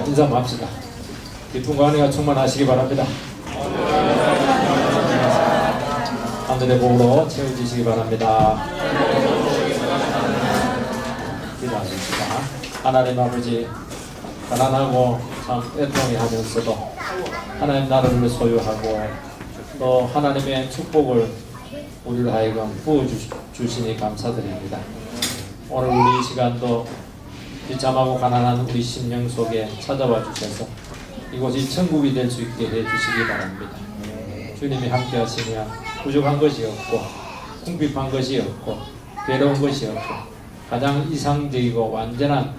인사 맙시다. 기쁨과 은혜가 충만하시기 바랍니다. 하늘의 복으로 채워지시기 바랍니다. 기도하십시다. 하나님 아버지, 가난하고 참 애통해 하면서도 하나님 나라를 소유하고 또 하나님의 축복을 우리를 하여금 부어주시니 감사드립니다. 오늘 우리 이 시간도 비참하고 가난한 우리 심령 속에 찾아와 주셔서 이곳이 천국이 될 수 있게 해주시기 바랍니다. 주님이 함께 하시면 부족한 것이 없고 궁핍한 것이 없고 괴로운 것이 없고 가장 이상적이고 완전한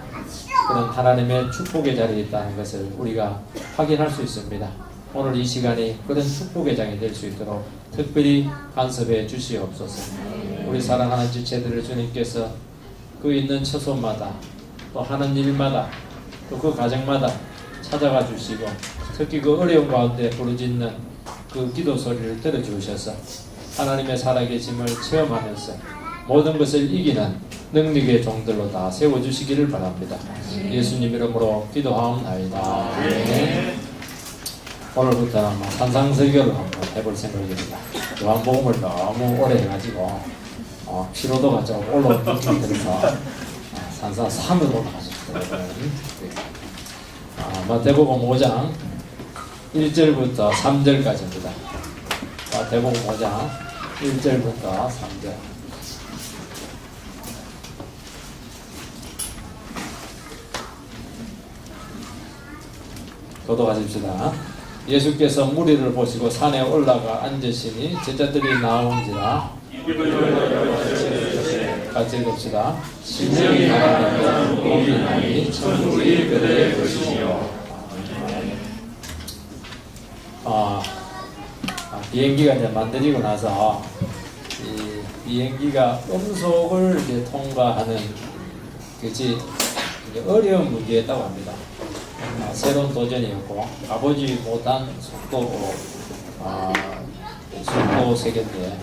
그런 하나님의 축복의 자리에 있다는 것을 우리가 확인할 수 있습니다. 오늘 이 시간이 그런 축복의 장이 될 수 있도록 특별히 간섭해 주시옵소서. 우리 사랑하는 지체들을 주님께서 그 있는 처소마다 또 하는 일마다 또 그 가정마다 찾아가 주시고 특히 그 어려운 가운데 부르짖는 그 기도 소리를 들어주셔서 하나님의 살아계심을 체험하면서 모든 것을 이기는 능력의 종들로 다 세워주시기를 바랍니다. 예수님 이름으로 기도하옵나이다. 네. 오늘부터는 산상설교를 한번 해볼 생각입니다. 요한복음을 너무 오래 해가지고 피로도가 좀 올라온 느낌이 들어서 산상 3으로 올라가셨더라고요. 마태복음 5장 1절부터 3절까지입니다. 마태복음 5장 1절부터 3절. 교도하십시다. 예수께서 무리를 보시고 산에 올라가 앉으시니 제자들이 나온지라. 같이 읽읍시다. 심령이 나가는 복이 나니 천국이 그들의 것이요. 비행기가 이제 만들어지고 나서 이 비행기가 음속을 이제 통과하는 그치 어려운 문제였다고 합니다. 새로운 도전이었고 가보지 못한 속도 세계인데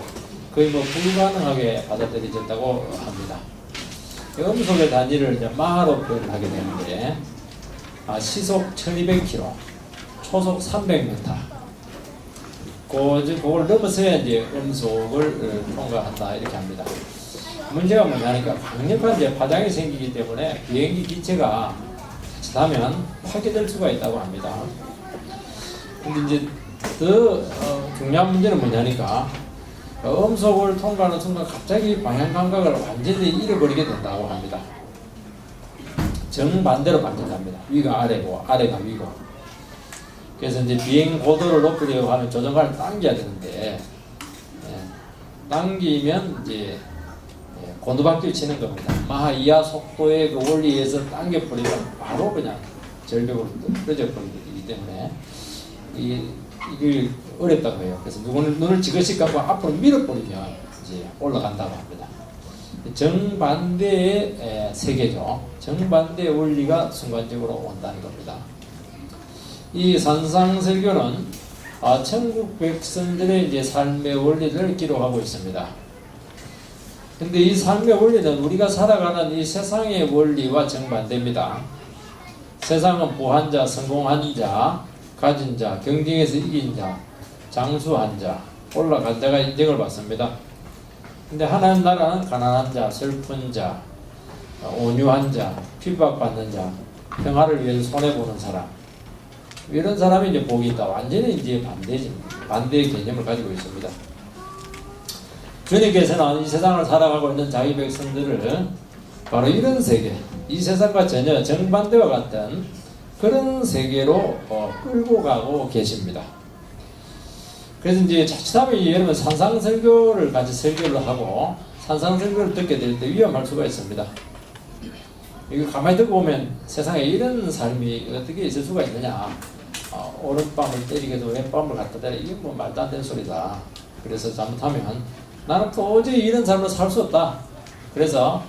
거의 불가능하게 받아들여졌다고 합니다. 음속의 단위를 이제 마하로 표현을 하게 되는데 시속 1200km, 초속 300m 그걸 넘어서야 이제 음속을 통과한다 이렇게 합니다. 문제가 뭐냐니까 강력한 이제 파장이 생기기 때문에 비행기 기체가 하면 파괴될 수가 있다고 합니다. 근데 이제 더 중요한 문제는 뭐냐니까 음속을 통과하는 순간 갑자기 방향 감각을 완전히 잃어버리게 된다고 합니다. 정반대로 만든답니다. 위가 아래고 아래가 위고. 그래서 이제 비행 고도를 높이려고 하면 조종관을 당겨야 되는데 당기면 이제 곤두박질 치는 겁니다. 마하 이하 속도의 그 원리에서 당겨버리면 바로 그냥 절벽으로 떨어져 버리기 때문에 이게 어렵다고 해요. 그래서 눈을 지그시 감고 앞으로 밀어버리면 이제 올라간다고 합니다. 정반대의 세계죠. 정반대의 원리가 순간적으로 온다는 겁니다. 이 산상설교는 천국 백성들의 이제 삶의 원리를 기록하고 있습니다. 근데 이 삶의 원리는 우리가 살아가는 이 세상의 원리와 정반대입니다. 세상은 부한 자, 성공한 자, 가진 자, 경쟁에서 이긴 자, 장수한 자, 올라간 자가 인정을 받습니다. 근데 하나님 나라는 가난한 자, 슬픈 자, 온유한 자, 핍박받는 자, 평화를 위해서 손해보는 사람, 이런 사람이 이제 복이 있다. 완전히 이제 반대의 개념을 가지고 있습니다. 주님께서는 이 세상을 살아가고 있는 자기 백성들을 바로 이런 세계, 이 세상과 전혀 정반대와 같은 그런 세계로 끌고 가고 계십니다. 그래서 이제 자칫하면 여러분 산상설교를 같이 설교를 하고 산상설교를 듣게 될 때 위험할 수가 있습니다. 이거 가만히 듣고 보면 세상에 이런 삶이 어떻게 있을 수가 있느냐. 오른밤을 때리게도 왼밤을 갖다 대라. 이게 뭐 말도 안 되는 소리다. 그래서 잘못하면 나는 도저히 이런 삶을 살 수 없다. 그래서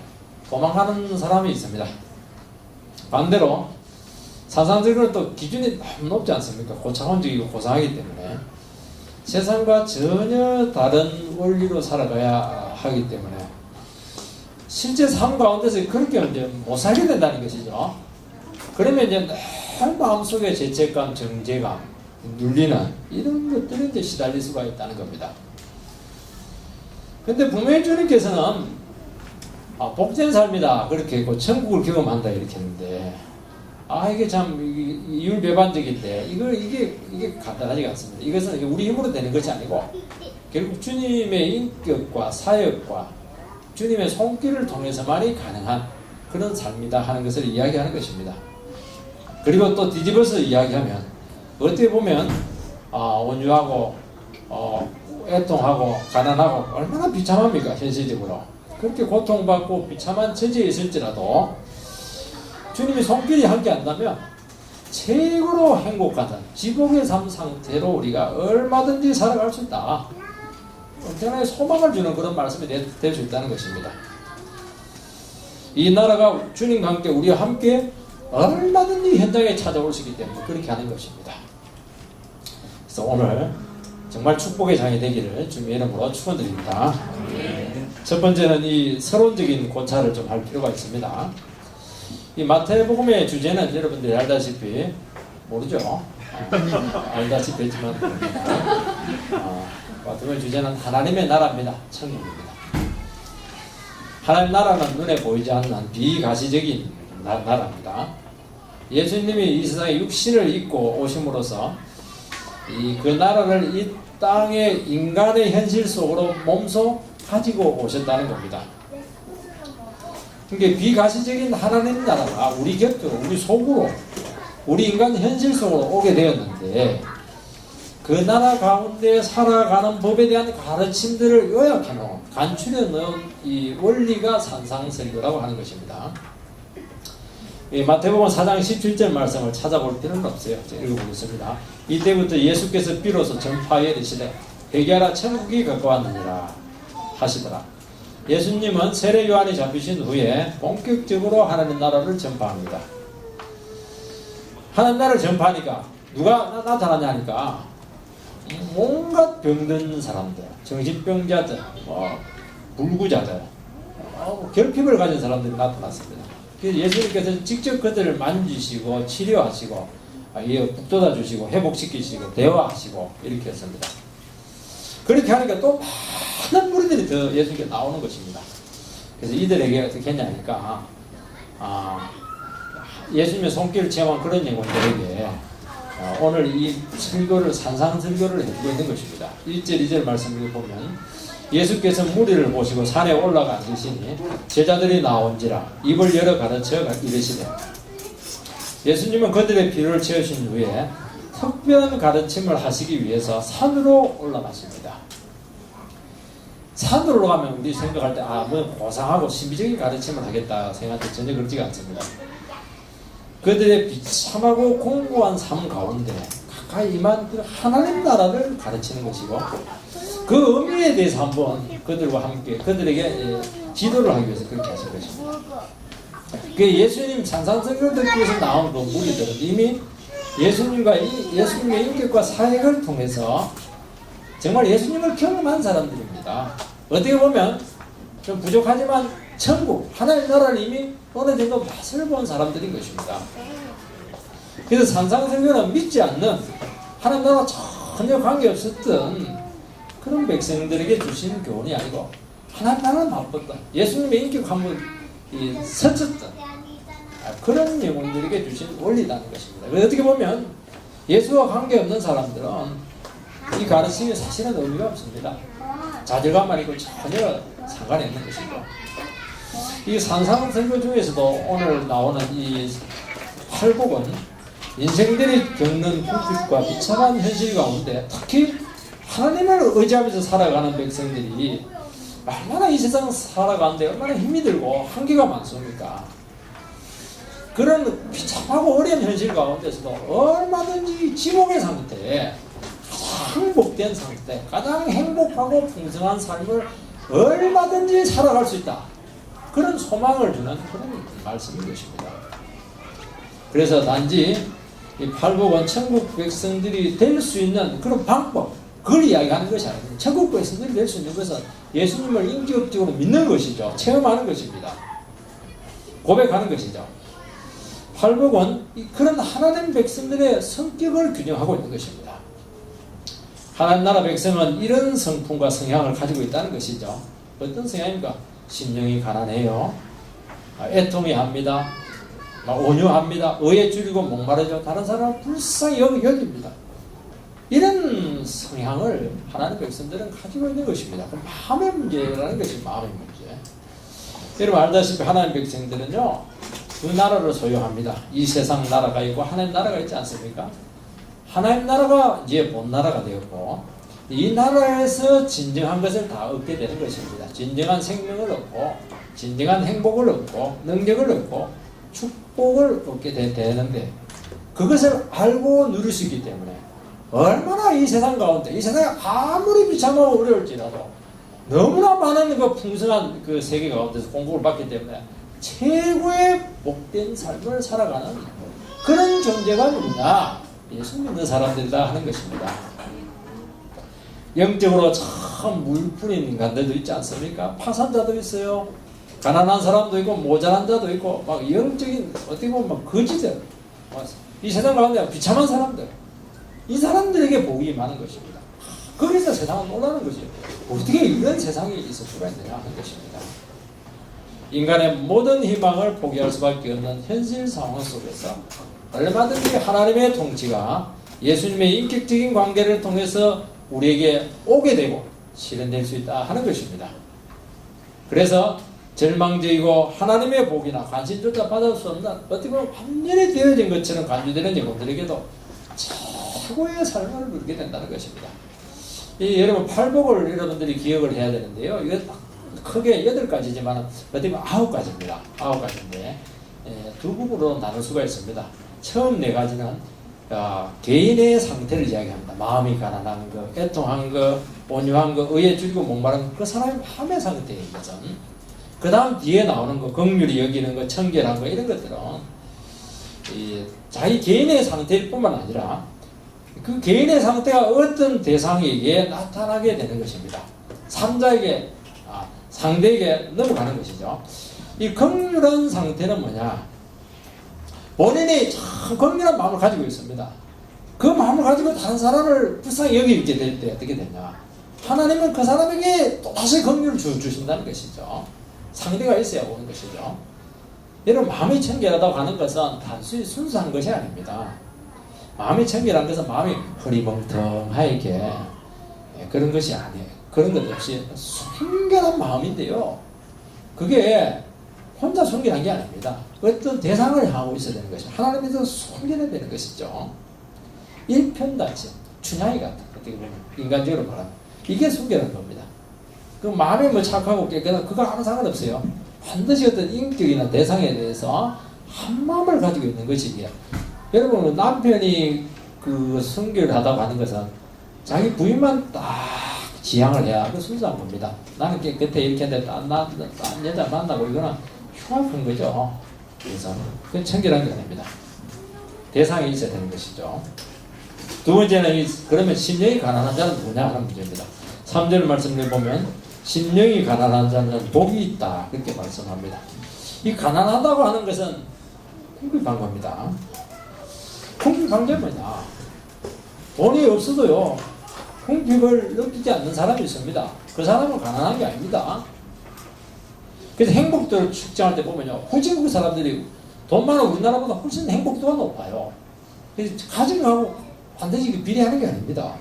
도망가는 사람이 있습니다. 반대로 산상설교는 또 기준이 너무 높지 않습니까? 고차원적이고 고상하기 때문에 세상과 전혀 다른 원리로 살아가야 하기 때문에 실제 삶 가운데서 그렇게 이제 못 살게 된다는 것이죠. 그러면 이제 늘 마음속에 죄책감, 정죄감, 눌리는 이런 것들에 이제 시달릴 수가 있다는 겁니다. 근데 분명히 주님께서는 복된 삶이다 그렇게 했고 천국을 경험한다 이렇게 했는데 이게 참 이율배반적인데 이게 간단하지 않습니다. 이것은 우리 힘으로 되는 것이 아니고 결국 주님의 인격과 사역과 주님의 손길을 통해서만이 가능한 그런 삶이다 하는 것을 이야기하는 것입니다. 그리고 또 뒤집어서 이야기하면 어떻게 보면 온유하고 애통하고 가난하고 얼마나 비참합니까 현실적으로. 그렇게 고통받고 비참한 처지에 있을지라도 주님이 손길이 함께 한다면 최고로 행복하던 지복의 삶 상태로 우리가 얼마든지 살아갈 수 있다. 엄청나게 소망을 주는 그런 말씀이 될 수 있다는 것입니다. 이 나라가 주님과 함께 우리와 함께 얼마든지 현장에 찾아올 수 있기 때문에 그렇게 하는 것입니다. 그래서 오늘 정말 축복의 장이 되기를 주님의 이름으로 축원드립니다. 첫 번째는 이 서론적인 고찰을 좀 할 필요가 있습니다. 이 마태복음의 주제는 여러분들이 알다시피 모르죠? 알다시피 했지만 마태복음의 주제는 하나님의 나라입니다. 천국입니다. 하나님 나라는 눈에 보이지 않는 비가시적인 나라입니다. 예수님이 이 세상에 육신을 입고 오심으로써 그 나라를 이 땅의 인간의 현실 속으로 몸소 가지고 오셨다는 겁니다. 그러니까 비가시적인 하나님 나라가 우리 곁으로, 우리 속으로, 우리 인간 현실 속으로 오게 되었는데 그 나라 가운데 살아가는 법에 대한 가르침들을 요약해 놓은, 간추려 넣은 이 원리가 산상설교라고 하는 것입니다. 마태복음 4장 17절 말씀을 찾아볼 필요는 없어요. 읽어보겠습니다. 이때부터 예수께서 비로소 전파하여 이르시되 회개하라 천국이 가까웠느니라 하시더라. 예수님은 세례 요한이 잡히신 후에 본격적으로 하나님 나라를 전파합니다. 하나님 나라를 전파하니까 누가 나타나냐니까 온갖 병든 사람들, 정신병자들, 불구자들, 결핍을 가진 사람들이 나타났습니다. 그래서 예수님께서는 직접 그들을 만지시고 치료하시고 북돋아 주시고 회복시키시고 대화하시고 이렇게 했습니다. 그렇게 하니까 또 많은 무리들이 더 예수님께 나오는 것입니다. 그래서 이들에게 어떻게 했냐니까 예수님의 손길을 체험한 그런 영혼들에게 오늘 이 설교를 산상설교를 해주고 있는 것입니다. 1절 2절 말씀을 보면 예수께서 무리를 보시고 산에 올라가 계시니 제자들이 나온지라 입을 열어 가르쳐 이르시되 예수님은 그들의 필요를 채우신 후에 특별한 가르침을 하시기 위해서 산으로 올라가십니다. 산으로 올라가면 우리 생각할 때 뭐 고상하고 신비적인 가르침을 하겠다 생각할 때 전혀 그렇지가 않습니다. 그들의 비참하고 공고한 삶 가운데 가까이 임한 그 하나님 나라를 가르치는 것이고 그 의미에 대해서 한번 그들과 함께 그들에게 지도를 하기 위해서 그렇게 하신 것입니다. 그 예수님 산상설교를 듣기 위해서 나온 그 무리들은 이미 예수님의 인격과 사역을 통해서 정말 예수님을 경험한 사람들입니다. 어떻게 보면 좀 부족하지만 천국, 하나님 나라를 이미 어느 정도 맛을 본 사람들인 것입니다. 그래서 산상설교는 믿지 않는 하나님 나라 전혀 관계없었던 그런 백성들에게 주신 교훈이 아니고 하나님 나라를 맛봤던 예수님의 인격 한번 스쳤던 그런 영혼들에게 주신 원리라는 것입니다. 어떻게 보면 예수와 관계없는 사람들은 이 가르침이 사실은 의미가 없습니다. 좌절감만 있고 전혀 상관이 없는 것이고 이 산상설교 중에서도 오늘 나오는 이 팔복은 인생들이 겪는 불빛과 비참한 현실 가운데 특히 하나님을 의지하면서 살아가는 백성들이 얼마나 이 세상 살아가는데 얼마나 힘이 들고 한계가 많습니까? 그런 비참하고 어려운 현실 가운데서도 얼마든지 지옥의 상태에 가장 복된 상태, 가장 행복하고 풍성한 삶을 얼마든지 살아갈 수 있다. 그런 소망을 주는 그런 말씀인 것입니다. 그래서 단지 이 팔복은 천국 백성들이 될 수 있는 그런 방법, 그걸 이야기하는 것이 아닙니다. 천국 백성들이 될 수 있는 것은 예수님을 인격적으로 믿는 것이죠. 체험하는 것입니다. 고백하는 것이죠. 팔복은 그런 하나님 백성들의 성격을 규정하고 있는 것입니다. 하나님 나라 백성은 이런 성품과 성향을 가지고 있다는 것이죠. 어떤 성향입니까? 심령이 가난해요. 애통해합니다. 온유합니다. 의에 줄이고 목마르죠. 다른 사람을 불쌍히 여깁니다. 이런 성향을 하나님 백성들은 가지고 있는 것입니다. 마음의 문제라는 것이 마음의 문제. 여러분 알다시피 하나님 백성들은요, 두 나라를 소유합니다. 이 세상 나라가 있고 하나님 나라가 있지 않습니까? 하나님 나라가 이제 본 나라가 되었고, 이 나라에서 진정한 것을 다 얻게 되는 것입니다. 진정한 생명을 얻고, 진정한 행복을 얻고, 능력을 얻고, 축복을 얻게 되는데, 그것을 알고 누릴 수 있기 때문에 얼마나 이 세상 가운데, 이 세상이 아무리 비참하고 어려울지라도 너무나 많은 그 풍성한 그 세계 가운데서 공급을 받기 때문에 최고의 복된 삶을 살아가는 그런 존재가 누구냐? 예수 믿는 사람들이다 하는 것입니다. 영적으로 참 물뿐인 인간들도 있지 않습니까? 파산자도 있어요. 가난한 사람도 있고 모자란 자도 있고 막 영적인 어떻게 보면 막 거지들, 이 세상 가운데 비참한 사람들, 이 사람들에게 복이 많은 것입니다. 거기서 세상은 놀라는 것이에요. 어떻게 이런 세상이 있을 수가 있느냐 하는 것입니다. 인간의 모든 희망을 포기할 수밖에 없는 현실 상황 속에서 얼마든지 하나님의 통치가 예수님의 인격적인 관계를 통해서 우리에게 오게 되고 실현될 수 있다 하는 것입니다. 그래서 절망적이고 하나님의 복이나 관심조차 받을 수 없는 어떻게 보면 완전히 되어진 것처럼 간주되는 영혼들에게도 최고의 삶을 누리게 된다는 것입니다. 여러분 팔복을 여러분들이 기억을 해야 되는데요. 이거 크게 8가지지만 어떻게 보면 9가지입니다. 9가지인데 두 부분으로 나눌 수가 있습니다. 처음 4가지는 개인의 상태를 이야기합니다. 마음이 가난한 거, 애통한 거, 온유한 거, 의에 줄이고 목마른 거, 그 사람의 마음의 상태인 것은. 그 다음 뒤에 나오는 거, 긍휼히 여기는 거, 청결한 거, 이런 것들은 자기 개인의 상태일 뿐만 아니라 그 개인의 상태가 어떤 대상에게 나타나게 되는 것입니다. 상대에게 넘어가는 것이죠. 이 긍휼한 상태는 뭐냐? 본인이 참 긍휼한 마음을 가지고 있습니다. 그 마음을 가지고 다른 사람을 불쌍히 여기게 될 때 어떻게 되냐? 하나님은 그 사람에게 또다시 긍휼을 주신다는 것이죠. 상대가 있어야 오는 것이죠. 여러분 마음이 청결하다고 하는 것은 단순히 순수한 것이 아닙니다. 마음이 청결한 것은 마음이 흐리멍텅하게 그런 것이 아니에요. 그런 것 없이 순결한 마음인데요. 그게 혼자 순결한 게 아닙니다. 어떤 대상을 향하고 있어야 되는 것이죠. 하나님께서 순결해야 되는 것이죠. 일편단심, 춘향이 같은 어떻게 보면 인간적으로 말하면 이게 순결한 겁니다. 그 마음이 뭐 착하고 깨끗한 그거 아무 상관없어요. 반드시 어떤 인격이나 대상에 대해서 한 마음을 가지고 있는 것이 이게. 여러분 남편이 그 순결하다고 하는 것은 자기 부인만 딱 지향을 해야 그 순수한 겁니다. 나는 깨끗해 이렇게 했는데 딴 여자 만나고 이거는 흉악한 거죠. 그래서 그건 청결한 게 아닙니다. 대상이 있어야 되는 것이죠. 두 번째는 그러면 심령이 가난한 자는 누구냐 하는 문제입니다. 3절 말씀을 보면 심령이 가난한 자는 복이 있다 그렇게 말씀합니다. 이 가난하다고 하는 것은 궁핍한 겁니다. 궁핍한 게 뭐냐? 돈이 없어도요 궁핍을 느끼지 않는 사람이 있습니다. 그 사람은 가난한 게 아닙니다. 그래서 행복도를 측정할 때 보면요 후진국 사람들이 돈 많은 우리나라보다 훨씬 행복도가 높아요. 그래서 가진 거하고 반드시 비례하는 게 아닙니다.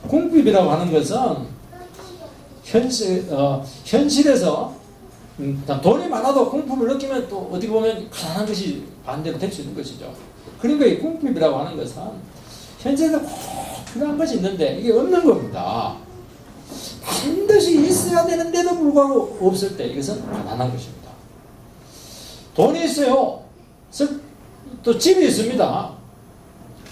궁핍이라고 하는 것은 현실에서 돈이 많아도 궁핍을 느끼면 또 어떻게 보면 가난한 것이 반대로 될 수 있는 것이죠. 그러니까 이 궁핍이라고 하는 것은 현실에서 꼭 필요한 것이 있는데 이게 없는 겁니다. 반드시 있어야 되는데도 불구하고 없을 때 이것은 가난한 것입니다. 돈이 있어요. 또 집이 있습니다.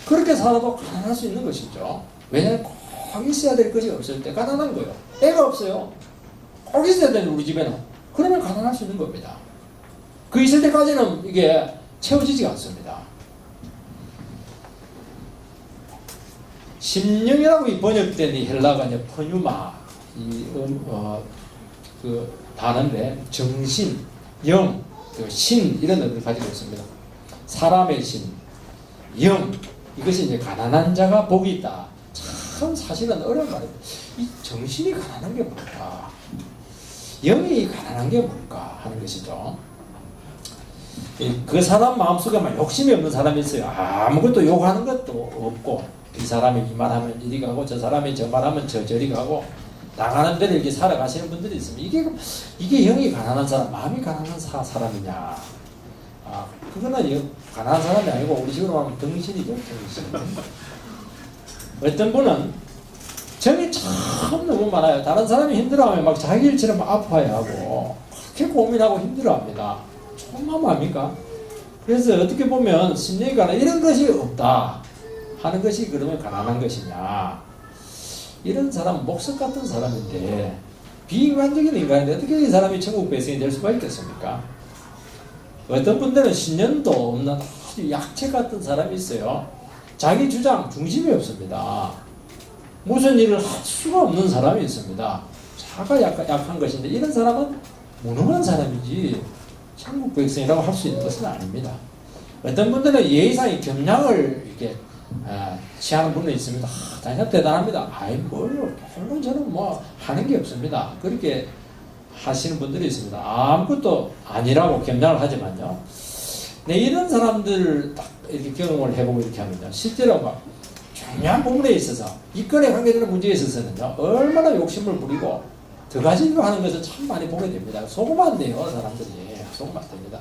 그렇게 살아도 가난할 수 있는 것이죠. 왜냐하면 꼭 있어야 될 것이 없을 때 가난한 거예요. 애가 없어요. 꼭 있어야 되는 우리 집에는. 그러면 가난할 수 있는 겁니다. 그 있을 때까지는 이게 채워지지가 않습니다. 심령이라고 번역된 이 헬라가 이제 퍼뉴마 그 단어인데 정신, 영, 신 이런 의미를 가지고 있습니다. 사람의 신, 영, 이것이 이제 가난한 자가 복이 있다. 참 사실은 어려운 말입니다. 이 정신이 가난한 게 뭘까? 영이 가난한 게 뭘까 하는 것이죠. 그 사람 마음속에 막 욕심이 없는 사람이 있어요. 아무것도 욕하는 것도 없고, 이 사람이 이 말하면 이리 가고 저 사람이 저 말하면 저리 가고 나가는 대로 이렇게 살아가시는 분들이 있습니다. 이게 영이 가난한 사람, 마음이 가난한 사람이냐? 그거는 가난한 사람이 아니고 우리 식으로 하면 등신이죠. 등신. 어떤 분은 정이 참 너무 많아요. 다른 사람이 힘들어하면 막 자기 일처럼 아파해하고 그렇게 고민하고 힘들어합니다. 정말 마음입니까? 그래서 어떻게 보면 심령이 가난 이런 것이 없다 하는 것이 그러면 가난한 것이냐? 이런 사람은 목석 같은 사람인데 비인간적인 인간인데 어떻게 이 사람이 천국 백성이 될 수가 있겠습니까? 어떤 분들은 신념도 없는 아주 약체 같은 사람이 있어요. 자기 주장 중심이 없습니다. 무슨 일을 할 수가 없는 사람이 있습니다. 자가 약한 것인데 이런 사람은 무능한 사람이지 천국 백성이라고 할 수 있는 것은 아닙니다. 어떤 분들은 예의상의 겸양을 이렇게 취하는 분이 있습니다. 당신 대단합니다. 뭘요? 별로 저는 뭐 하는 게 없습니다. 그렇게 하시는 분들이 있습니다. 아무것도 아니라고 겸양을 하지만요. 네, 이런 사람들 딱 이렇게 경험을 해보고 이렇게 하면요. 실제로 막 중요한 부분에 있어서 이권에 관계되는 문제에 있어서는요. 얼마나 욕심을 부리고 더 가지고 하는 것을 참 많이 보게 됩니다. 속으면 안 돼요. 사람들이. 속으면 안 됩니다.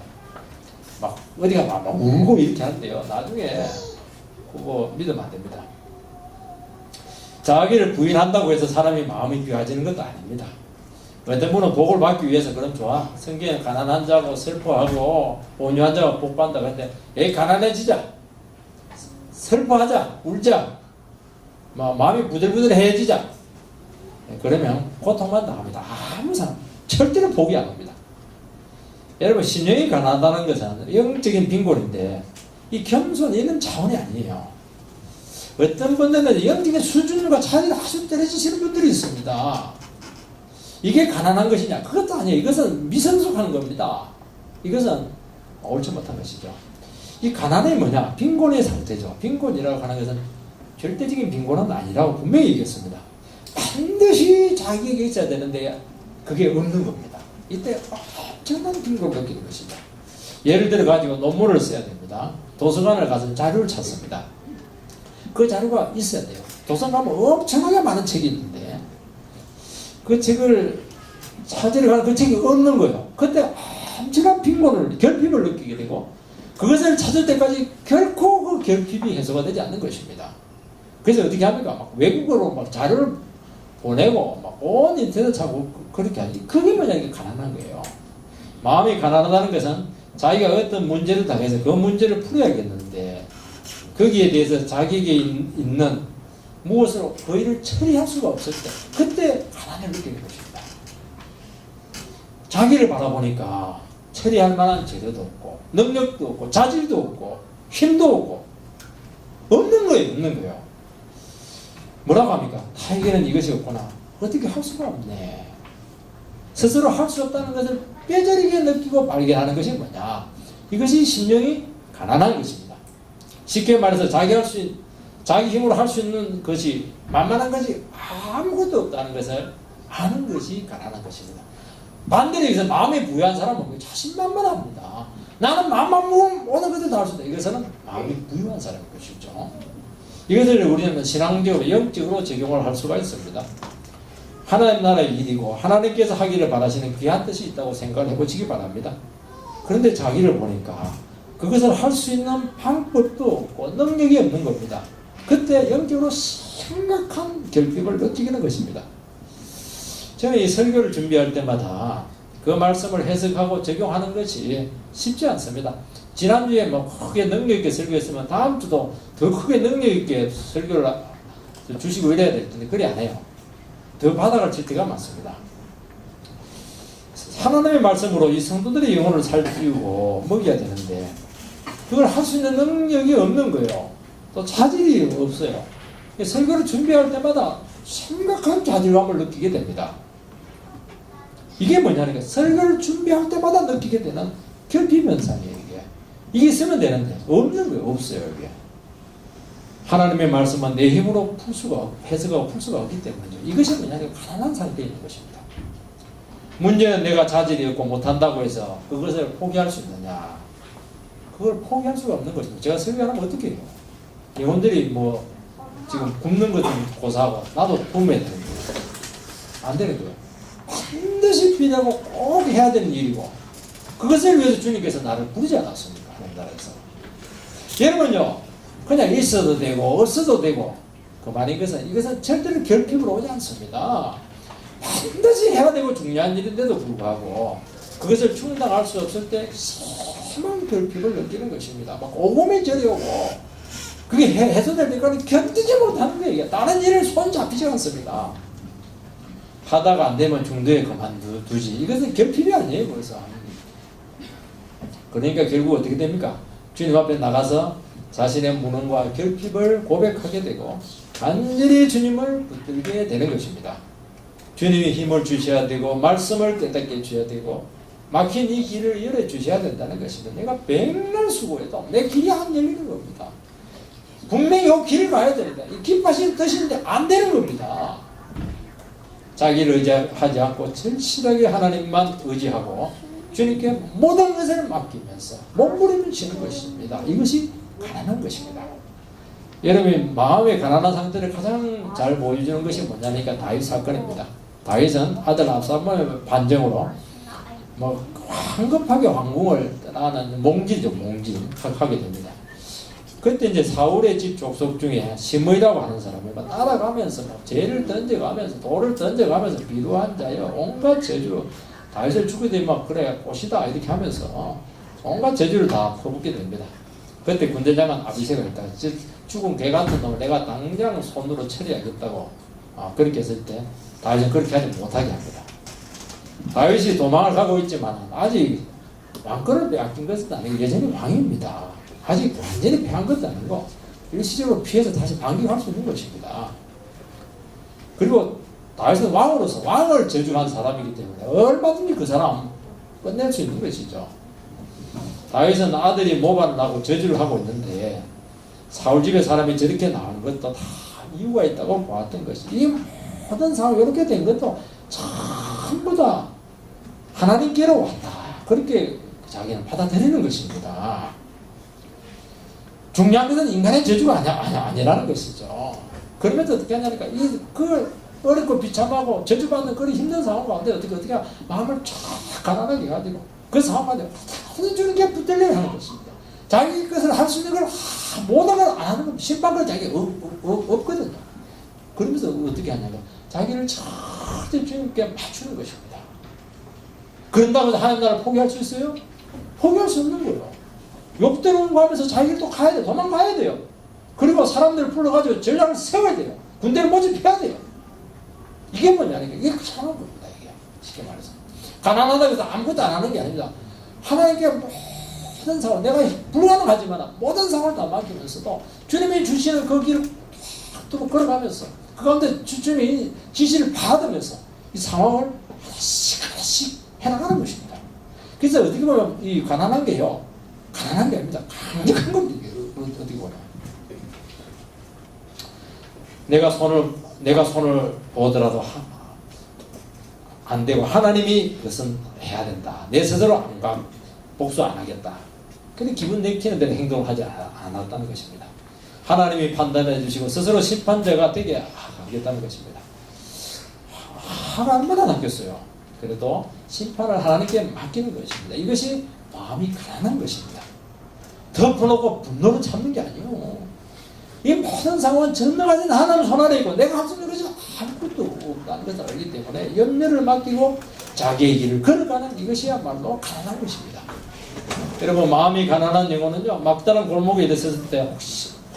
막 어디가 막 울고 이렇게 하는데요. 나중에 그거 믿으면 안 됩니다. 자기를 부인한다고 해서 사람이 마음이 귀해지는 것도 아닙니다. 어떤 분은 복을 받기 위해서 그럼 좋아. 성경에 가난한 자고 슬퍼하고 온유한 자가 복 받는다. 그런데 에이 가난해지자. 슬퍼하자. 울자. 마음이 부들부들해지자. 그러면 고통만 당합니다. 아무 사람 절대로 복이 안 옵니다. 여러분 신령이 가난하다는 것은 영적인 빈곤인데 이 겸손 이런 차원이 아니에요. 어떤 분들은 영적인 수준과 차이를 아주 떨어지시는 분들이 있습니다. 이게 가난한 것이냐? 그것도 아니에요. 이것은 미성숙한 겁니다. 이것은 옳지 못한 것이죠. 이 가난이 뭐냐? 빈곤의 상태죠. 빈곤이라고 하는 것은 절대적인 빈곤은 아니라고 분명히 얘기했습니다. 반드시 자기에게 있어야 되는데 그게 없는 겁니다. 이때 엄청난 빈곤을 느끼는 것이죠. 예를 들어 가지고 논문을 써야 됩니다. 도서관을 가서 자료를 찾습니다. 그 자료가 있어야 돼요. 도서관 가면 엄청나게 많은 책이 있는데 그 책을 찾으러 가는 그 책이 없는 거예요. 그때 엄청난 빈곤을, 결핍을 느끼게 되고 그것을 찾을 때까지 결코 그 결핍이 해소가 되지 않는 것입니다. 그래서 어떻게 합니까? 막 외국어로 막 자료를 보내고 막 온 인터넷 찾고 그렇게 하지. 그게 뭐냐? 이게 가난한 거예요. 마음이 가난하다는 것은 자기가 어떤 문제를 당해서 그 문제를 풀어야겠는데 거기에 대해서 자기에게 있는 무엇으로 그 일을 처리할 수가 없을 때 그때 가난을 느끼는 것입니다. 자기를 바라보니까 처리할 만한 재료도 없고 능력도 없고 자질도 없고 힘도 없고 없는 거예요. 없는 거예요. 뭐라고 합니까? 나에게는 이것이 없구나. 어떻게 할 수가 없네. 스스로 할 수 없다는 것을 뼈저리게 느끼고 발견하는 것이 뭐냐? 이것이 심령이 가난한 것입니다. 쉽게 말해서 자기 힘으로 할 수 있는 것이 만만한 것이 아무것도 없다는 것을 아는 것이 가난한 것입니다. 반대로 여기서 마음에 부유한 사람은 자신만만합니다. 나는 마음만 먹으면 오는 것을 다 할 수 있다. 이것은 마음이 부유한 사람인 것이죠. 이것을 우리는 신앙적으로 영적으로 적용을 할 수가 있습니다. 하나님 나라의 일이고 하나님께서 하기를 바라시는 귀한 뜻이 있다고 생각을 해보시기 바랍니다. 그런데 자기를 보니까 그것을 할 수 있는 방법도 없고 능력이 없는 겁니다. 그때 영적으로 심각한 결핍을 느끼는 것입니다. 저는 이 설교를 준비할 때마다 그 말씀을 해석하고 적용하는 것이 쉽지 않습니다. 지난주에 뭐 크게 능력 있게 설교했으면 다음 주도 더 크게 능력 있게 설교를 주시고 이래야 될 텐데 그리 안 해요. 더 바닥을 칠 때가 많습니다. 하나님의 말씀으로 이 성도들의 영혼을 살피우고 먹여야 되는데 그걸 할 수 있는 능력이 없는 거예요. 또 자질이 없어요. 설교를 준비할 때마다 심각한 자질감을 느끼게 됩니다. 이게 뭐냐니까 설교를 준비할 때마다 느끼게 되는 결핍 현상이에요. 이게 이게 있으면 되는데 없는 거예요. 없어요. 이게. 하나님의 말씀은 내 힘으로 해석하고 풀 수가 없기 때문이죠. 이것이 뭐냐면 가난한 상태에 있는 것입니다. 문제는 내가 자질이 없고 못한다고 해서 그것을 포기할 수 있느냐. 그걸 포기할 수가 없는 것입니다. 제가 설교하면 어떻게 해요? 영혼들이 뭐 지금 굶는 것 좀 고사하고 나도 굶어야 되는 거예요. 안 되는 거예요. 반드시 필요하고 꼭 해야 되는 일이고 그것을 위해서 주님께서 나를 부르지 않았습니까? 하나님 나라에서. 여러분요. 그냥 있어도 되고 없어도 되고 그만인 것은 이것은 절대로 결핍으로 오지 않습니다. 반드시 해야 되고 중요한 일인데도 불구하고 그것을 충당할 수 없을 때 심한 결핍을 느끼는 것입니다. 막 오금이 저려오고 그게 해소될 때까지 견디지 못하는 거예요. 다른 일을 손 잡히지 않습니다. 하다가 안 되면 중도에 그만두지. 이것은 결핍이 아니에요. 그래서 그러니까 결국 어떻게 됩니까? 주님 앞에 나가서 자신의 무능과 결핍을 고백하게 되고 간절히 주님을 붙들게 되는 것입니다. 주님이 힘을 주셔야 되고 말씀을 깨닫게 주셔야 되고 막힌 이 길을 열어주셔야 된다는 것입니다. 내가 백날 수고해도 내 길이 안 열리는 겁니다. 분명히 이 길을 가야 됩니다. 이 깃밭이 뜻인데 안 되는 겁니다. 자기를 의지하지 않고 절실하게 하나님만 의지하고 주님께 모든 것을 맡기면서 몸부림치는 것입니다. 이것이 가난한 것입니다. 여러분이 마음의 가난한 상태를 가장 잘 보여주는 것이 뭐냐니까 다윗 사건입니다. 다윗은 아들 압살롬의 반정으로 뭐 황급하게 왕궁을 떠나는 몽진이죠. 하게 됩니다. 그때 이제 사울의 집 족속 중에 시므이라고 하는 사람이 따라가면서 재를 던져가면서 돌을 던져가면서 비루한 자여 온갖 저주 다윗을 죽게 되면 막 그래 꽃이다 이렇게 하면서 온갖 저주를 다 퍼붓게 됩니다. 그때 군대장관 아비새가 있다. 죽은 개 같은 놈을 내가 당장 손으로 처리하겠다고 그렇게 했을 때 다윗은 그렇게 하지 못하게 합니다. 다윗이 도망을 가고 있지만 아직 왕권을 빼앗긴 것은 아니고 여전히 왕입니다. 아직 완전히 패한 것도 아니고 일시적으로 피해서 다시 반격할 수 있는 것입니다. 그리고 다윗은 왕으로서 왕을 저주한 사람이기 때문에 얼마든지 그 사람 끝낼 수 있는 것이죠. 다윗은 아들이 모반을 나고 저주를 하고 있는데 사울 집의 사람이 저렇게 나오는 것도 다 이유가 있다고 보았던 것이 이 모든 상황이 이렇게 된 것도 전부 다 하나님께로 왔다. 그렇게 자기는 받아들이는 것입니다. 중요한 것은 인간의 저주가 아니라는 것이죠. 그러면서 어떻게 하냐니까 그 어렵고 비참하고 저주받는 그런 힘든 상황 가운데 어떻게 마음을 쫙 가난하게 가지고 그 상황까지 주님께 붙들려야 하는 것입니다. 자기 것을 할 수 있는 걸 모든 걸 안 하는 겁니다. 심판을 자기가 없거든요. 그러면서 어떻게 하냐면 자기를 절대 주님께 맞추는 것입니다. 그런다고 해서 하나님 나라를 포기할 수 있어요? 포기할 수 없는 거예요. 욕되는 거 하면서 자기를 또 가야 돼요. 도망가야 돼요. 그리고 사람들을 불러가지고 전략을 세워야 돼요. 군대를 모집해야 돼요. 이게 뭐냐니까 이게 가난한 겁니다. 이게 쉽게 말해서 가난하다고 해서 아무것도 안 하는 게 아닙니다. 하나님께 모든 상황 내가 불가능하지만 모든 상황을 다 맡기면서도 주님이 주시는 그 길을 또 걸어가면서 그 가운데 주님이 지시를 받으면서 이 상황을 하나씩 해나가는 것입니다. 그래서 어떻게 보면 이 가난한 게요 가난한 게 아닙니다. 강력한 겁니다. 어떻게 보면 내가 손을 보더라도 안 되고 하나님이 그것은 해야 된다. 내 스스로 복수 안 하겠다. 근데 기분 내키는 대로 행동을 하지 않았다는 것입니다. 하나님이 판단해 주시고 스스로 심판자가 되게 하겠다는 것입니다. 화가 얼마나 났겠어요. 그래도 심판을 하나님께 맡기는 것입니다. 이것이 마음이 가난한 것입니다. 덮어놓고 분노를 참는 게 아니에요. 이 모든 상황은 전능하신 하나님 손 안에 있고 내가 할 수 있는 것이 아무것도 없다는 것을 알기 때문에 염려를 맡기고 자기의 길을 걸어가는 이것이야말로 가난한 것입니다. 여러분 마음이 가난한 영혼은요 막다른 골목에 있었을 때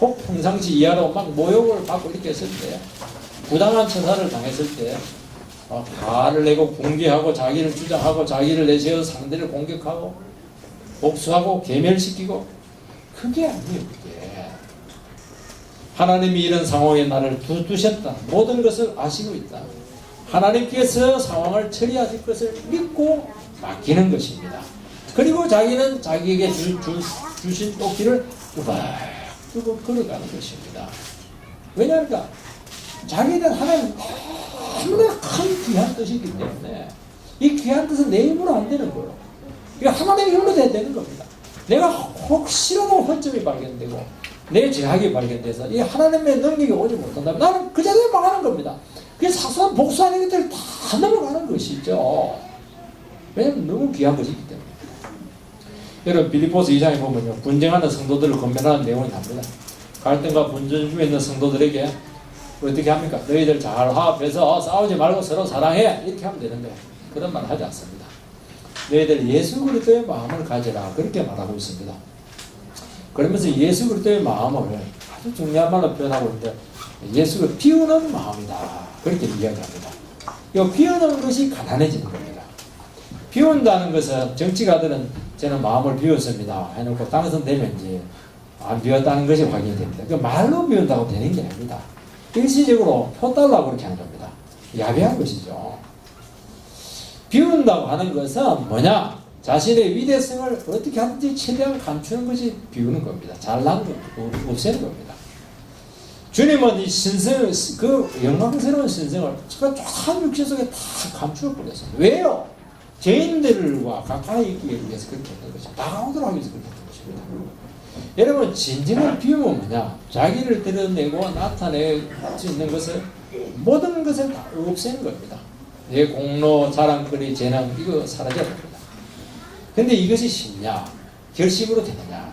혹 평상시 이하로 막 모욕을 받고 이렇게 했을 때 부당한 처사를 당했을 때 화를 내고 공개하고 자기를 주장하고 자기를 내세워서 상대를 공격하고 복수하고 괴멸시키고 그게 아니에요. 그게 하나님이 이런 상황에 나를 두셨다. 모든 것을 아시고 있다. 하나님께서 상황을 처리하실 것을 믿고 맡기는 것입니다. 그리고 자기는 자기에게 주신 꽃길을 뚜벅 걸어가는 것입니다. 왜냐하니까 자기는 하나님 너무나 큰 귀한 뜻이기 때문에 이 귀한 뜻은 내 힘으로 안 되는 거예요. 이거 하나님의 힘으로 돼야 되는 겁니다. 내가 혹시라도 허점이 발견되고 내 제약이 발견돼서 이 하나님의 능력이 오지 못한다면 나는 그 자리에 망하는 겁니다. 그게 사소한 복수하는 것들 다 넘어가는 것이죠. 왜냐하면 너무 귀한 것이기 때문에. 여러분 빌립보서 2장에 보면요, 분쟁하는 성도들을 권면하는 내용이 나옵니다. 갈등과 분쟁 중에 있는 성도들에게 어떻게 합니까? 너희들 잘 화합해서 싸우지 말고 서로 사랑해, 이렇게 하면 되는데 그런 말 하지 않습니다. 너희들 예수 그리스도의 마음을 가져라, 그렇게 말하고 있습니다. 그러면서 예수 그리스도의 마음을 아주 중요한 말로 표현하고 있는데 예수를 비우는 마음이다, 그렇게 이야기합니다. 이 비우는 것이 가난해지는 겁니다. 비운다는 것은 정치가들은 저는 마음을 비웠습니다 해놓고 당선되면 이제 안 비웠다는 것이 확인이 됩니다. 그 말로 비운다고 되는 게 아닙니다. 일시적으로 표 달라고 그렇게 하는 겁니다. 야비한 것이죠. 비운다고 하는 것은 뭐냐? 자신의 위대성을 어떻게 하든지 최대한 감추는 것이 비우는 겁니다. 잘난 것, 없애는 겁니다. 주님은 이 신성, 그 영광스러운 신성을 한 육신 속에 다 감추어 버렸습니다. 왜요? 죄인들과 가까이 있기 위해서 그렇게 했던 것이죠. 다가오도록 하기 위해서 그렇게 했던 것입니다. 여러분, 진정한 비움은 뭐냐? 자기를 드러내고 나타낼 수 있는 것을, 모든 것을 다 없애는 겁니다. 내 공로, 자랑거리, 재능, 이거 사라져야 됩니다. 근데 이것이 쉽냐? 결심으로 되느냐?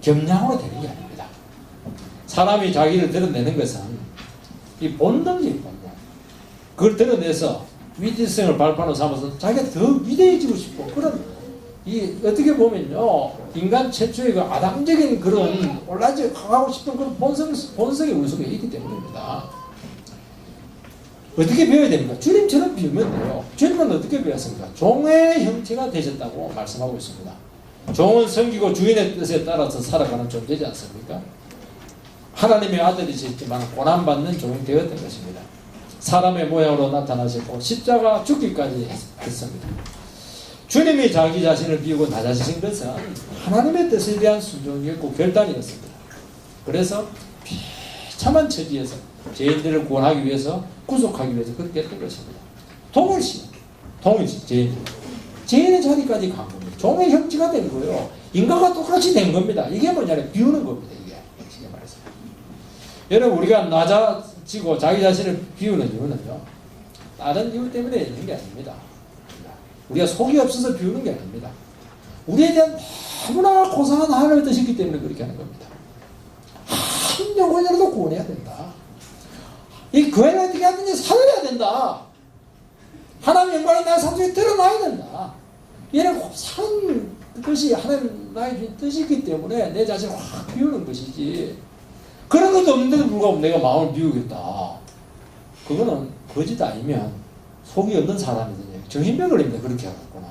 겸양으로 되는 게 아닙니다. 사람이 자기를 드러내는 것은 이 본능적인 본능. 그걸 드러내서 위대성을 발판으로 삼아서 자기가 더 위대해지고 싶고, 그런, 이, 어떻게 보면요, 인간 최초의 그 아담적인 그런 올라지 강하고 싶은 그런 본성이 우리 속에 있기 때문입니다. 어떻게 배워야 됩니까? 주님처럼 배우면 돼요. 주님은 어떻게 배웠습니까? 종의 형체가 되셨다고 말씀하고 있습니다. 종은 섬기고 주인의 뜻에 따라서 살아가는 존재지 않습니까? 하나님의 아들이셨지만 고난받는 종이 되었던 것입니다. 사람의 모양으로 나타나셨고 십자가 죽기까지 했습니다. 주님이 자기 자신을 비우고 낮아지신 것은 하나님의 뜻에 대한 순종이었고 결단이었습니다. 그래서 비참한 처지에서 죄인들을 구원하기 위해서, 구속하기 위해서 그렇게 했던 것입니다. 동일시 죄인의 자리까지 간 겁니다. 종의 형체가 된 거예요. 인간과 똑같이 된 겁니다. 이게 뭐냐면 비우는 겁니다. 이게 말해서. 여러분, 우리가 낮아지고 자기 자신을 비우는 이유는요, 다른 이유 때문에 있는 게 아닙니다. 우리가 속이 없어서 비우는 게 아닙니다. 우리에 대한 너무나 고상한 하나님의 뜻이기 때문에 그렇게 하는 겁니다. 한 영혼이라도 구원해야 된다. 이 교회를 어떻게 하든지 살려야 된다. 하나님의 영광이 나의 삶 속에 드러나야 된다. 이런 곱상한 것이 하나님 나의 뜻이기 때문에 내 자신을 확 비우는 것이지, 그런 것도 없는데도 불구하고 내가 마음을 비우겠다, 그거는 거짓 아니면 속이 없는 사람이거든요. 정신병 걸립니다. 그렇게 하겠구나.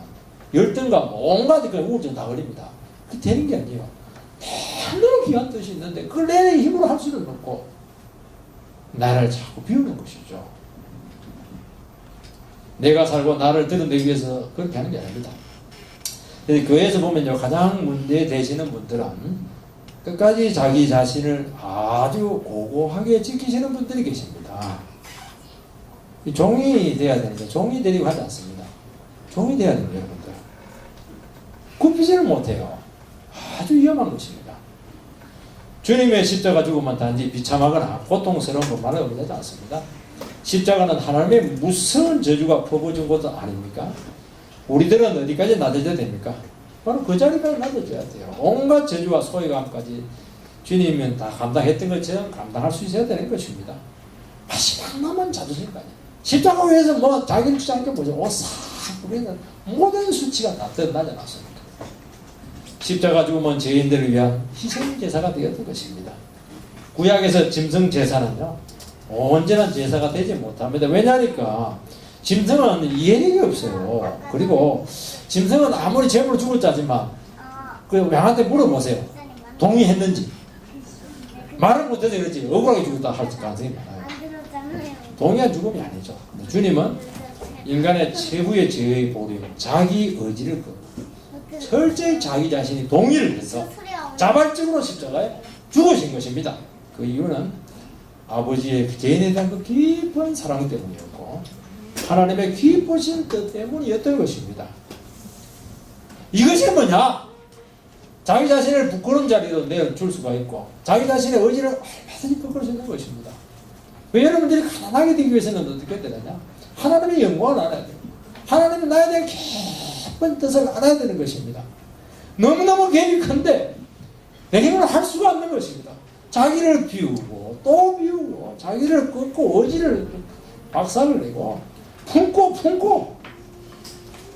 열등과 온갖 우울증 다 걸립니다. 그게 되는 게 아니에요. 너무 귀한 뜻이 있는데 그걸 내 힘으로 할 수는 없고 나를 자꾸 비우는 것이죠. 내가 살고 나를 드러내기 위해서 그렇게 하는 게 아닙니다. 교회에서 보면요, 가장 문제 되시는 분들은 끝까지 자기 자신을 아주 고고하게 지키시는 분들이 계십니다. 종이 돼야 되는데 종이 되려고 하지 않습니다. 종이 돼야 됩니다, 여러분들. 굽히지를 못해요. 아주 위험한 것입니다. 주님의 십자가 죽음은 단지 비참하거나 고통스러운 것만을 의미하지 않습니다. 십자가는 하나님의 무서운 저주가 퍼부어진 것도 아닙니까? 우리들은 어디까지 낮아져야 됩니까? 바로 그 자리까지 낮아져야 돼요. 온갖 저주와 소외감까지 주님은 다 감당했던 것처럼 감당할 수 있어야 되는 것입니다. 마지막 남은 자존심까지. 십자가 위에서 뭐 자기를 주장한 게 뭐죠? 우리는 모든 수치가 다 드러나지 않았습니다. 십자가 죽음은 죄인들을 위한 희생 제사가 되었던 것입니다. 구약에서 짐승 제사는요, 온전한 제사가 되지 못합니다. 왜냐니까 짐승은 이해력이 없어요. 그리고 짐승은 아무리 제물로 죽었자지만 그 양한테 물어보세요. 동의했는지. 말을 못해서 그렇지 억울하게 죽었다 할 가능성이 많아요. 동의한 죽음이 아니죠. 주님은 인간의 최후의 죄의 보류, 자기 의지를 철저히 자기 자신이 동의를 해서 자발적으로 십자가에 죽으신 것입니다. 그 이유는 아버지의 죄인에 대한 그 깊은 사랑 때문이었고 하나님의 깊으신 뜻 때문이었던 것입니다. 이것이 뭐냐? 자기 자신을 부끄러운 자리로 내줄 수가 있고 자기 자신의 의지를 얼마든지 꺾을 수 있는 것입니다. 왜 여러분들이 가난하게 되기 위해서는 어떻게 되느냐? 하나님의 영광을 알아야 돼요. 하나님은 나에 대한 깊은 뜻을 알아야 되는 것입니다. 너무너무 계획이 큰데 내게는 할 수가 없는 것입니다. 자기를 비우고 또 비우고 자기를 끊고 의지를 박살을 내고 품고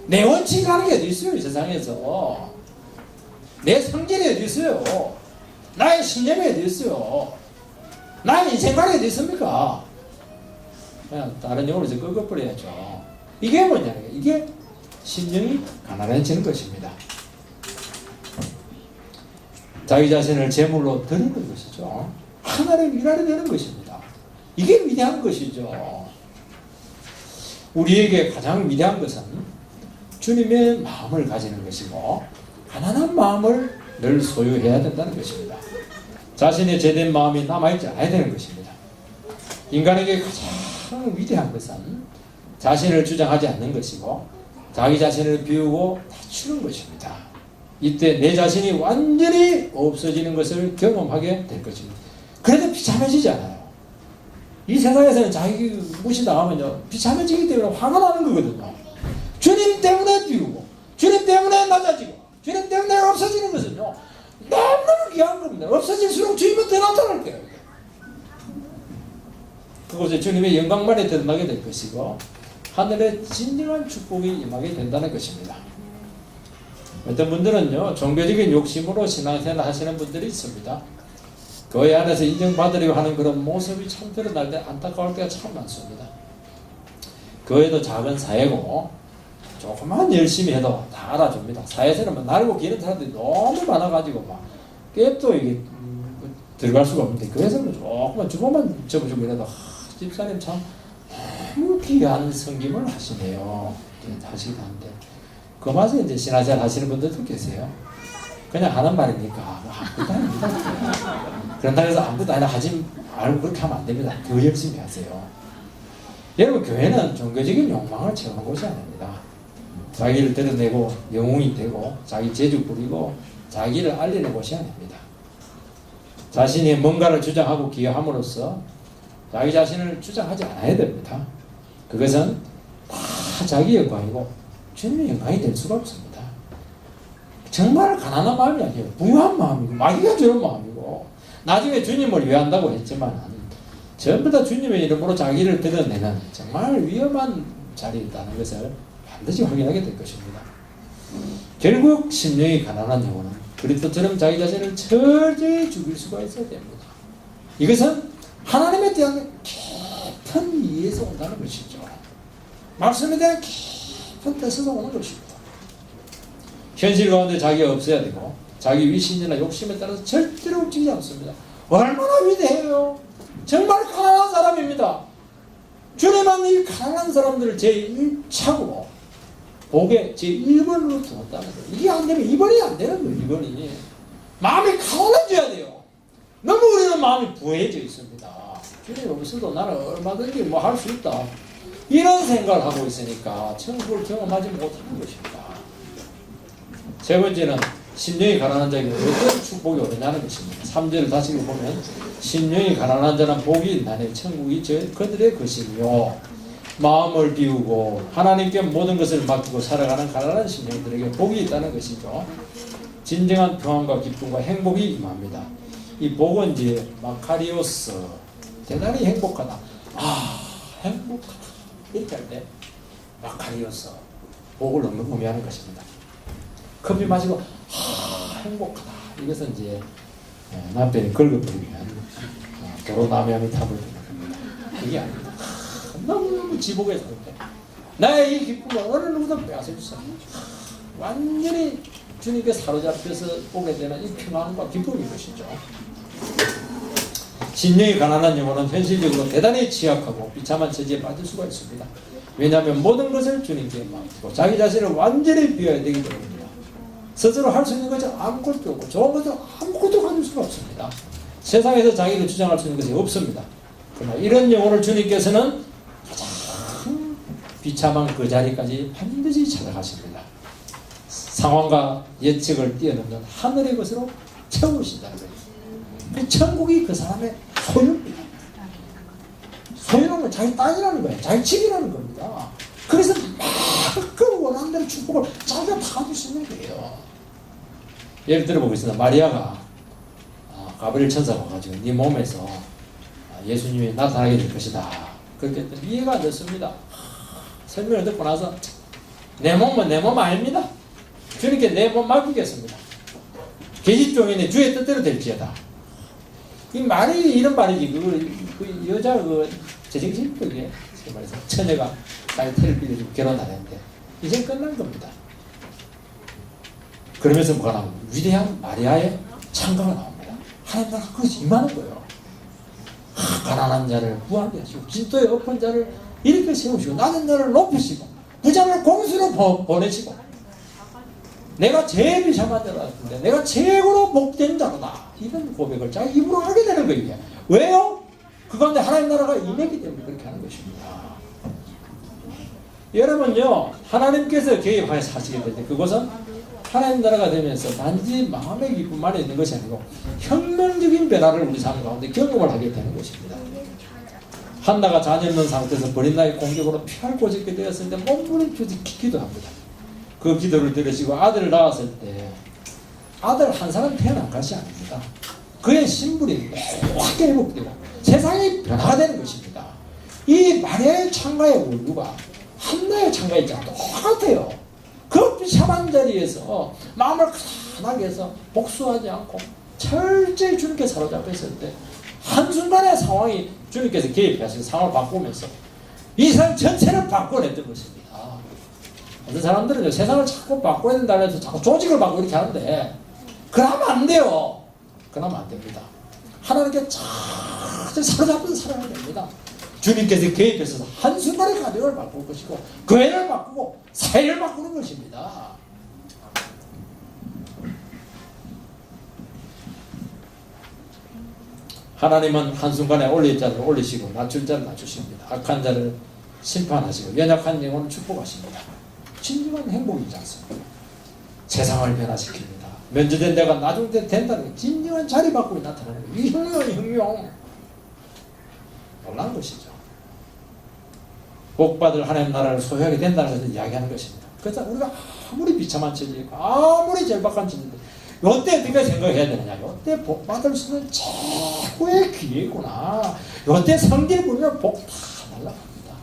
내 원칙 가는 게 어디 있어요? 이 세상에서 내 성질이 어디 있어요? 나의 신념이 어디 있어요? 나의 인생관이 어디 있습니까? 그냥 다른 용어로 이제 꺾어버려야죠. 이게 뭐냐? 이게 심령이 가난해지는 것입니다. 자기 자신을 제물로 드리는 것이죠. 하나님의 미랄이 되는 것입니다. 이게 위대한 것이죠. 우리에게 가장 위대한 것은 주님의 마음을 가지는 것이고 가난한 마음을 늘 소유해야 된다는 것입니다. 자신의 죄된 마음이 남아있지 않아야 되는 것입니다. 인간에게 가장 위대한 것은 자신을 주장하지 않는 것이고 자기 자신을 비우고 낮추는 것입니다. 이때 내 자신이 완전히 없어지는 것을 경험하게 될 것입니다. 그래도 비참해지지 않아요. 이 세상에서는 자기 무시당하면요 비참해지기 때문에 화가 나는 거거든요. 주님 때문에 비우고 주님 때문에 낮아지고 주님 때문에 없어지는 것은요 너무너무 귀한 겁니다. 없어질수록 주님은 더 나타날 거예요. 그곳에 주님의 영광만이 드러나게 될 것이고 하늘의 진정한 축복이 임하게 된다는 것입니다. 어떤 분들은요 종교적인 욕심으로 신앙생활 하시는 분들이 있습니다. 교회 안에서 인정받으려고 하는 그런 모습이 참 드러날 때 안타까울 때가 참 많습니다. 교회도 작은 사회고 조금만 열심히 해도 다 알아줍니다. 사회에서는 막 날고 기는 사람들이 너무 많아가지고 막 꽤 또 이게 들어갈 수가 없는데 교회에서는 조금만 주먹만 접어주고 이래도 집사님 참 너무 귀한 섬김을 하시네요. 하시긴 한데 그 맛에 이제 신화생활 하시는 분들도 계세요. 그냥 하는 말이니까 아무것도 아닙니다. 그런다고 해서 아무것도 아니라 하지 말고 그렇게 하면 안 됩니다. 더 열심히 하세요. 여러분 교회는 종교적인 욕망을 채우는 곳이 아닙니다. 자기를 드러내고 영웅이 되고 자기 재주 부리고 자기를 알리는 곳이 아닙니다. 자신이 뭔가를 주장하고 기여함으로써 자기 자신을 주장하지 않아야 됩니다. 그것은 다 자기 영광이고 주님의 영광이 될 수가 없습니다. 정말 가난한 마음이 아니에요. 부유한 마음이고 마귀가 주는 마음이고 나중에 주님을 위한다고 했지만 전부 다 주님의 이름으로 자기를 드러내는 정말 위험한 자리에 있다는 것을 반드시 확인하게 될 것입니다. 결국 심령이 가난한 영혼은 그리스도처럼 자기 자신을 철저히 죽일 수가 있어야 됩니다. 이것은 하나님에 대한 깊은 이해에서 온다는 것이죠. 말씀에 대한 깊은 뜻에서 오는 것입니다. 현실 가운데 자기가 없어야 되고 자기 위신이나 욕심에 따라서 절대로 움직이지 않습니다. 얼마나 위대해요. 정말 가난한 사람입니다. 주님은 이 가난한 사람들을 제1차고 복에 제1번으로 두었다는 거예요. 이게 안 되면 2번이 안 되는 거예요. 2번이 마음이 가난해져야 돼요. 너무 우리는 마음이 부해져 있습니다. 주님 없어도 나는 얼마든지 뭐 할 수 있다 이런 생각을 하고 있으니까 천국을 경험하지 못하는 것입니다. 세 번째는 심령이 가난한 자에게 어떤 축복이 오느냐는 것입니다. 3절을 다시 보면 심령이 가난한 자는 복이 있나니 천국이 그들의 것이며 마음을 비우고 하나님께 모든 것을 맡기고 살아가는 가난한 심령들에게 복이 있다는 것이죠. 진정한 평안과 기쁨과 행복이 임합니다. 이 복은 이제 마카리오스 대단히 행복하다. 행복하다 이렇게 할 때 마카리오스 복을 의미하는 것입니다. 커피 마시고 행복하다. 이것은 이제 남편이 긁어버리면 도로나무함이 타버리는 겁니다. 그게 아닙니다. 너무 지복에 살 때 나의 이 기쁨을 어느 누구도 빼앗을 수 없어요. 완전히 주님께 사로잡혀서 오게 되는 이 평안과 기쁨인 것이죠. 심령이 가난한 영혼은 현실적으로 대단히 취약하고 비참한 처지에 빠질 수가 있습니다. 왜냐하면 모든 것을 주님께 맡기고 자기 자신을 완전히 비워야 되기 때문입니다. 스스로 할 수 있는 것이 아무것도 없고 좋은 것도 아무것도 가질 수가 없습니다. 세상에서 자기를 주장할 수 있는 것이 없습니다. 그러나 이런 영혼을 주님께서는 가장 비참한 그 자리까지 반드시 찾아가십니다. 상황과 예측을 뛰어넘는 하늘의 것으로 채우신다는 거예요. 그 천국이 그 사람의 소유입니다. 소유는 건 자기 땅이라는 거예요. 자기 집이라는 겁니다. 그래서 막 그 원하는 대로 축복을 자기가 다 가질 수 있는 거예요. 예를 들어보겠습니다. 마리아가 가브리엘 천사가 와가지고 네 몸에서 예수님이 나타나게 될 것이다. 그렇게 했더니 이해가 안 됐습니다. 설명을 듣고 나서 내 몸은 내 몸 아닙니다. 주님께 내 몸 맡기겠습니다. 계집종이네 주의 뜻대로 될지어다. 이 말이 이런 말이지. 그 여자 재정신 그게 말해서 처녀가 자기 태를 빌려주고 결혼 안 했는데 이제 끝난 겁니다. 그러면서 뭐가 나옵니까? 위대한 마리아의 찬가가 나옵니다. 하나님 나라가 그것이 임하는 거예요. 가난한 자를 부하게 하시고 진도에 엎은 자를 이렇게 세우시고 낮은 자를 높이시고 부자를 공수로 보내시고 내가 제일 비참한 자로 왔는데 내가 최고로 복된 자로다. 이런 고백을 자기 입으로 하게 되는 거예요. 왜요? 그 가운데 하나님 나라가 임했기 때문에 그렇게 하는 것입니다. 여러분요, 하나님께서 개입하여서 하시게 될 때 그것은 하나님 나라가 되면서 단지 마음의 기쁨만 있는 것이 아니고 혁명적인 변화를 우리 삶 가운데 경험을 하게 되는 것입니다. 한나가 자녀 없는 상태에서 버린 나의 공격으로 피할 곳이 있게 되었을 때 몸부림치듯이 기도합니다. 그 기도를 들으시고 아들을 낳았을 때 아들 한 사람 태어난 것이 아닙니다. 그의 신분이 확 회복되고 세상이 변화가 되는 것입니다. 이 마리아의 창가의 원류가 한나의 창가의 창과 똑같아요. 그 비참한 자리에서 마음을 가난하게 해서 복수하지 않고 철저히 주님께 사로잡혀 있을 때 한순간의 상황이 주님께서 개입해서 상황을 바꾸면서 이 세상 전체를 바꿔냈던 것입니다. 어떤 사람들은 세상을 자꾸 바꿔야 된다 해서 자꾸 조직을 바꾸고 이렇게 하는데 그러면 안 돼요. 그러면 안 됩니다. 하나님께 잘 사로잡혀서 살아야 됩니다. 주님께서 개입해서 한순간에 가정을 바꿀 것이고 교회를 바꾸고 사회를 바꾸는 것입니다. 하나님은 한순간에 올릴 자를 올리시고 낮출 자를 낮추십니다. 악한 자를 심판하시고 연약한 영혼을 축복하십니다. 진정한 행복이지 않습니까? 세상을 변화시킵니다. 면제된 데가 나중 때 된다는 게 진정한 자리 바꾸고 나타나는 거예요. 이 혁명 놀라운 것이죠. 복받을 하나님 나라를 소유하게 된다는 것을 이야기하는 것입니다. 그래서 우리가 아무리 비참한 처지고 아무리 절박한 처지인데 이때 어떻게 생각해야 되느냐. 이때 복받을 수 있는 최고의 기회구나. 이때 성질 부리면 복 다 날라갑니다.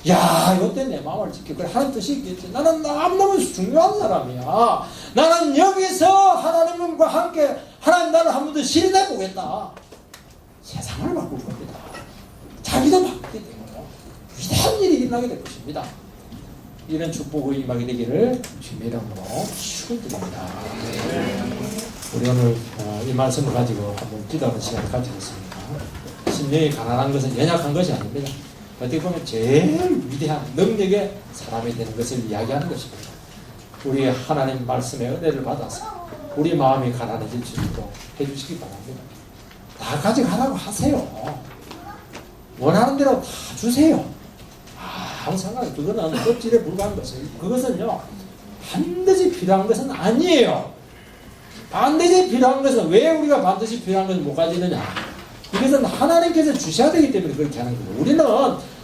야, 이때 내 마음을 지키고 그래 하는 뜻이 있겠지. 나는 너무너무 중요한 사람이야. 나는 여기서 하나님과 함께 하나님 나라를 한 번 더 실현해 보겠다. 세상을 바꿀 겁니다. 자기도 바꾸게 되고 위대한 일이 일어나게 될 것입니다. 이런 축복의 임하게 되기를 주님의 이름으로 축원드립니다. 우리 오늘 이 말씀을 가지고 한번 기도하는 시간을 가지겠습니다. 심령이 가난한 것은 연약한 것이 아닙니다. 어떻게 보면 제일 위대한 능력의 사람이 되는 것을 이야기하는 것입니다. 우리 하나님 말씀의 은혜를 받아서 우리 마음이 가난해질 수 있도록 해주시기 바랍니다. 다 가져가라고 하세요. 원하는 대로 다 주세요. 아무 상관없어요. 그거는 껍질에 불과한 것이에요. 그것은요 반드시 필요한 것은 아니에요. 반드시 필요한 것은 왜 우리가 반드시 필요한 것을 못 가지느냐. 이것은 하나님께서 주셔야 되기 때문에 그렇게 하는 거예요. 우리는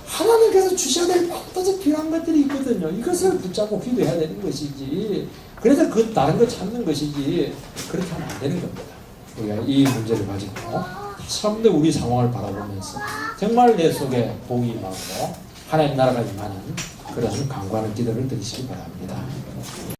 하나님께서 주셔야 될 반드시 필요한 것들이 있거든요. 이것을 붙잡고 기도해야 되는 것이지. 그래서 그 다른 거 찾는 것이지. 그렇게 하면 안 되는 겁니다. 우리가 이 문제를 가지고 참된 우리 상황을 바라보면서 정말 내 속에 복이 임하고 하나님 나라가 임하는 그런 간구하는 기도를 드리시기 바랍니다.